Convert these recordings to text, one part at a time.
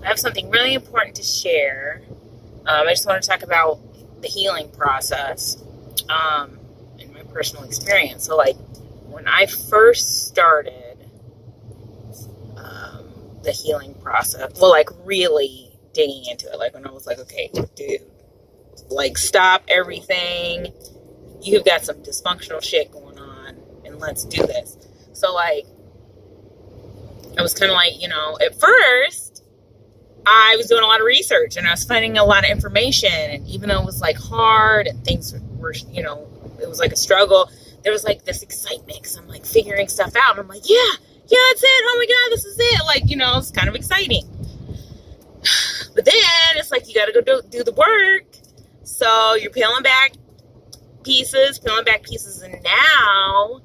I have something really important to share. I just want to talk about the healing process in my personal experience. So, like, when I first started the healing process, well, like, really digging into it, like, when I was like, okay, dude, like, stop everything. You've got some dysfunctional shit going on, and let's do this. So, like, I was kind of like, you know, at first, I was doing a lot of research, and I was finding a lot of information, and even though it was, like, hard, and things were, you know, it was like a struggle, there was, like, this excitement, because I'm, like, figuring stuff out, and I'm like, yeah, that's it, oh my god, this is it, like, you know, it's kind of exciting. But then, it's like, you gotta go do the work, so you're peeling back pieces, and now,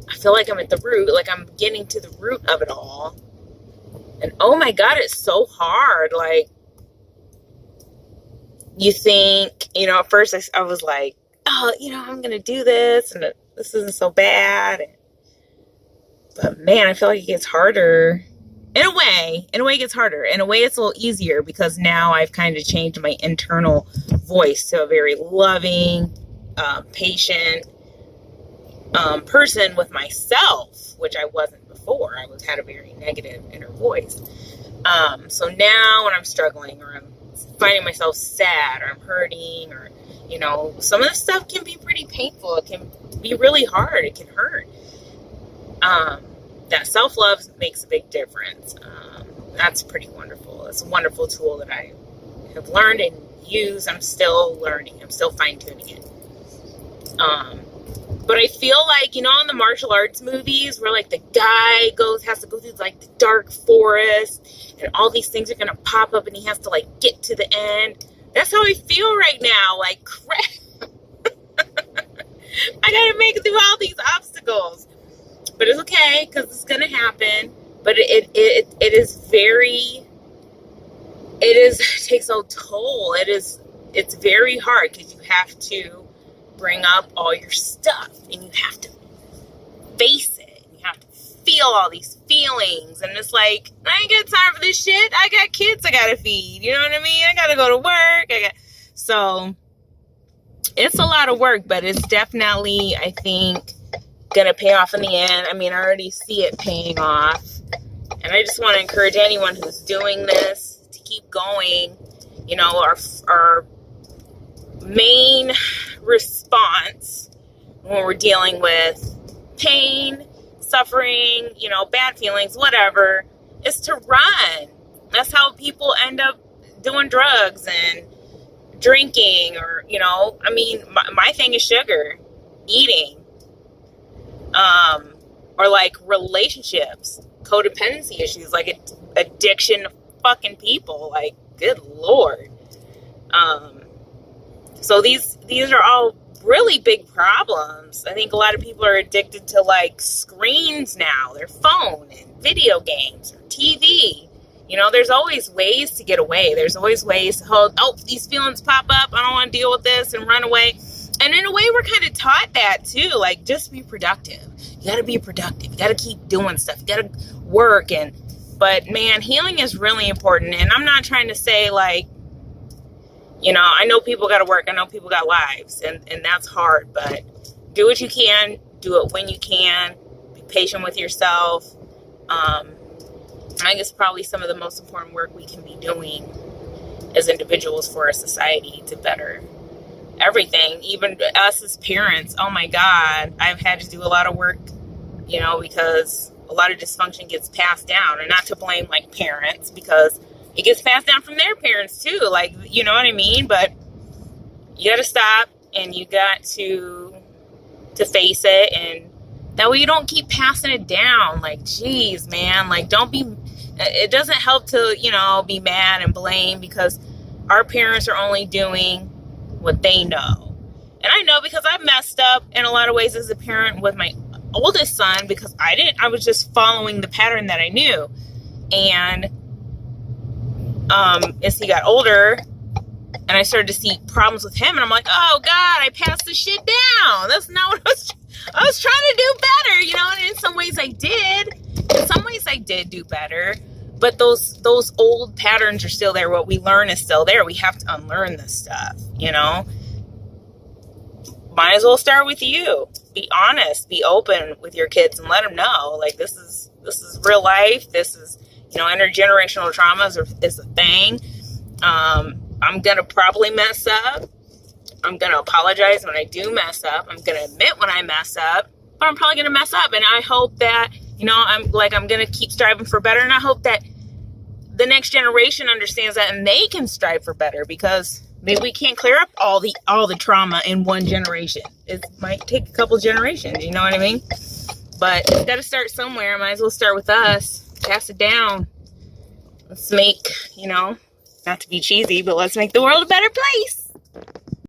I feel like I'm at the root, like, I'm getting to the root of it all, and oh my god, it's so hard, like, you think, you know, at first I was like, oh, you know, I'm gonna do this, and this isn't so bad, but man, I feel like it gets harder. In a way it gets harder. In a way, it's a little easier because now I've kind of changed my internal voice to a very loving, patient person with myself, which I wasn't before. I had a very negative inner voice. So now when I'm struggling or I'm finding myself sad or I'm hurting or, you know, some of the stuff can be pretty painful. It can be really hard. It can hurt. That self-love makes a big difference. That's pretty wonderful. It's a wonderful tool that I have learned and used. I'm still learning. I'm still fine-tuning it. But I feel like, you know, in the martial arts movies where, like, the guy has to go through, like, the dark forest and all these things are going to pop up and he has to, like, get to the end. That's how I feel right now. Like, crap. I got to make it through all these obstacles. But it's okay, because it's going to happen. But it takes a toll. It's very hard, because you have to bring up all your stuff, and you have to face it. You have to feel all these feelings, and it's like, I ain't got time for this shit. I got kids I gotta feed. You know what I mean? I gotta go to work. So it's a lot of work, but it's definitely, I think, gonna pay off in the end. I mean, I already see it paying off, and I just want to encourage anyone who's doing this to keep going. You know, our main response when we're dealing with pain, suffering, you know, bad feelings, whatever, is to run. That's how people end up doing drugs and drinking, or, you know, I mean, my thing is sugar, eating, or like relationships, codependency issues, like addiction to fucking people, like, good Lord. So these are all really big problems. I think a lot of people are addicted to, like, screens now, their phone and video games or TV. You know, there's always ways to get away. There's always ways to hold, these feelings pop up, I don't want to deal with this, and run away. And in a way, we're kind of taught that too. Like, just be productive. You got to be productive. You got to keep doing stuff. You got to work. But man, healing is really important. And I'm not trying to say, like, you know, I know people got to work. I know people got lives, and that's hard. But do what you can. Do it when you can. Be patient with yourself. I guess probably some of the most important work we can be doing as individuals for our society to better everything, even us as parents. Oh my God, I've had to do a lot of work, you know, because a lot of dysfunction gets passed down, and not to blame, like, parents, because it gets passed down from their parents too, like, you know what I mean? But you got to stop, and you got to face it, and that way you don't keep passing it down. Like, geez, man, like, it doesn't help to, you know, be mad and blame, because our parents are only doing what they know. And I know, because I've messed up in a lot of ways as a parent with my oldest son, because I was just following the pattern that I knew. And as he got older and I started to see problems with him, and I'm like, oh God, I passed this shit down. That's not what I was trying to do better, you know. And in some ways I did do better, But those old patterns are still there. What we learn is still there. We have to unlearn this stuff, you know? Might as well start with you. Be honest, be open with your kids and let them know, like, this is real life. This is, you know, intergenerational trauma is a thing. I'm going to probably mess up. I'm going to apologize when I do mess up. I'm going to admit when I mess up, but I'm probably going to mess up. And I hope that, you know, I'm going to keep striving for better. And I hope that the next generation understands that and they can strive for better, because maybe we can't clear up all the trauma in one generation. It might take a couple generations, you know what I mean? But it's got to start somewhere. Might as well start with us. Pass it down. Let's make, you know, not to be cheesy, but let's make the world a better place.